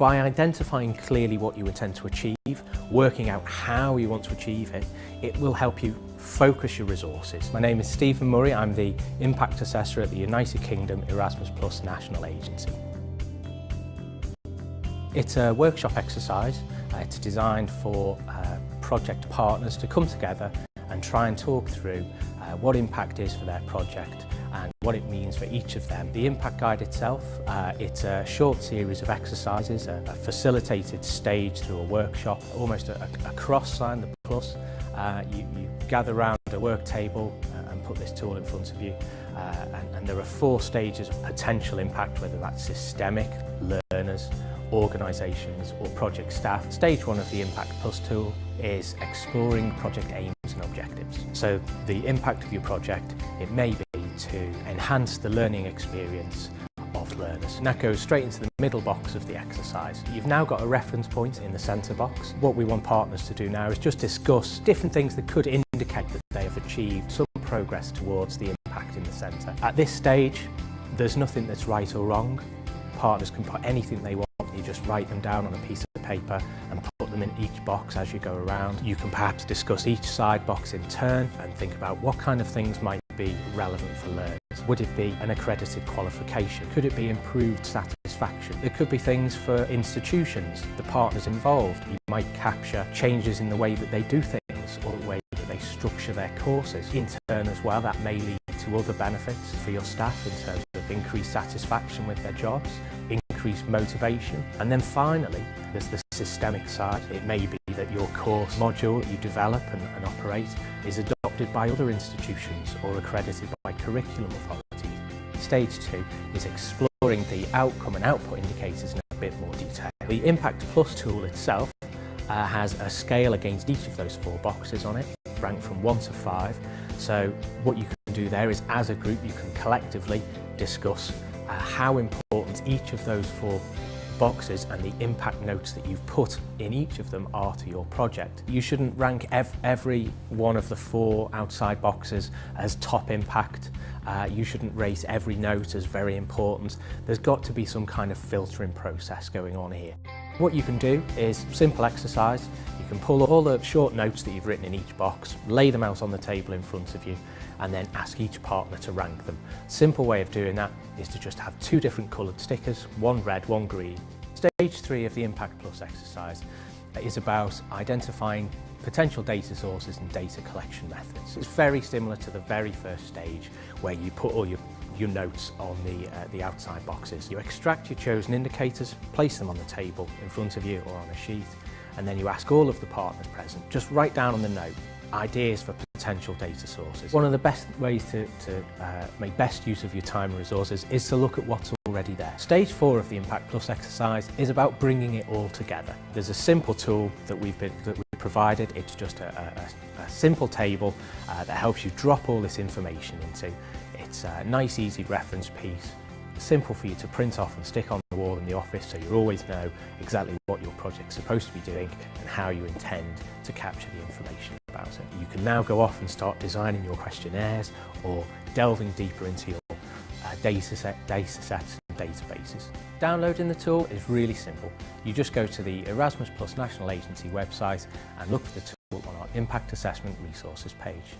By identifying clearly what you intend to achieve, working out how you want to achieve it, it will help you focus your resources. My name is Stephen Murray, I'm the Impact Assessor at the United Kingdom Erasmus Plus National Agency. It's a workshop exercise. It's designed for project partners to come together and try and talk through what impact is for their project and what it means for each of them. The impact guide itself, it's a short series of exercises, a facilitated stage through a workshop, almost a cross sign, the plus. You gather around a work table and put this tool in front of you, and there are 4 stages of potential impact, whether that's systemic, learners, organisations or project staff. Stage 1 of the Impact Plus tool is exploring project aims and objectives. So the impact of your project, it may be to enhance the learning experience of learners. And that goes straight into the middle box of the exercise. You've now got a reference point in the centre box. What we want partners to do now is just discuss different things that could indicate that they have achieved some progress towards the impact in the centre. At this stage, there's nothing that's right or wrong. Partners can put anything they want. You just write them down on a piece of paper and put them in each box as you go around. You can perhaps discuss each side box in turn and think about what kind of things might be relevant for learners. Would it be an accredited qualification? Could it be improved satisfaction? There could be things for institutions, the partners involved. You might capture changes in the way that they do things or the way that they structure their courses. In turn as well, that may lead to other benefits for your staff in terms of increased satisfaction with their jobs, increased motivation. And then finally, there's the systemic side. It may be that your course module that you develop and operate is adopted by other institutions or accredited by curriculum authorities. Stage 2 is exploring the outcome and output indicators in a bit more detail. The Impact Plus tool itself has a scale against each of those 4 boxes on it, ranked from 1 to 5. So what you can do there is, as a group, you can collectively discuss how important each of those 4 boxes and the impact notes that you've put in each of them are to your project. You shouldn't rank every one of the 4 outside boxes as top impact. You shouldn't rate every note as very important. There's got to be some kind of filtering process going on here. What you can do is simple exercise. You can pull all the short notes that you've written in each box, lay them out on the table in front of you, and then ask each partner to rank them. Simple way of doing that is to just have 2 different coloured stickers, one red, one green. Stage 3 of the Impact Plus exercise is about identifying potential data sources and data collection methods. It's very similar to the very first stage where you put all your notes on the outside boxes. You extract your chosen indicators, place them on the table in front of you or on a sheet, and then you ask all of the partners present, just write down on the note ideas for potential data sources. One of the best ways to make best use of your time and resources is to look at what's already there. Stage 4 of the Impact Plus exercise is about bringing it all together. There's a simple tool that we've provided. It's just a simple table that helps you drop all this information into. It's a nice, easy reference piece, simple for you to print off and stick on the wall in the office so you always know exactly what your project's supposed to be doing and how you intend to capture the information about it. You can now go off and start designing your questionnaires or delving deeper into your data sets and databases. Downloading the tool is really simple. You just go to the Erasmus Plus National Agency website and look for the tool on our Impact Assessment Resources page.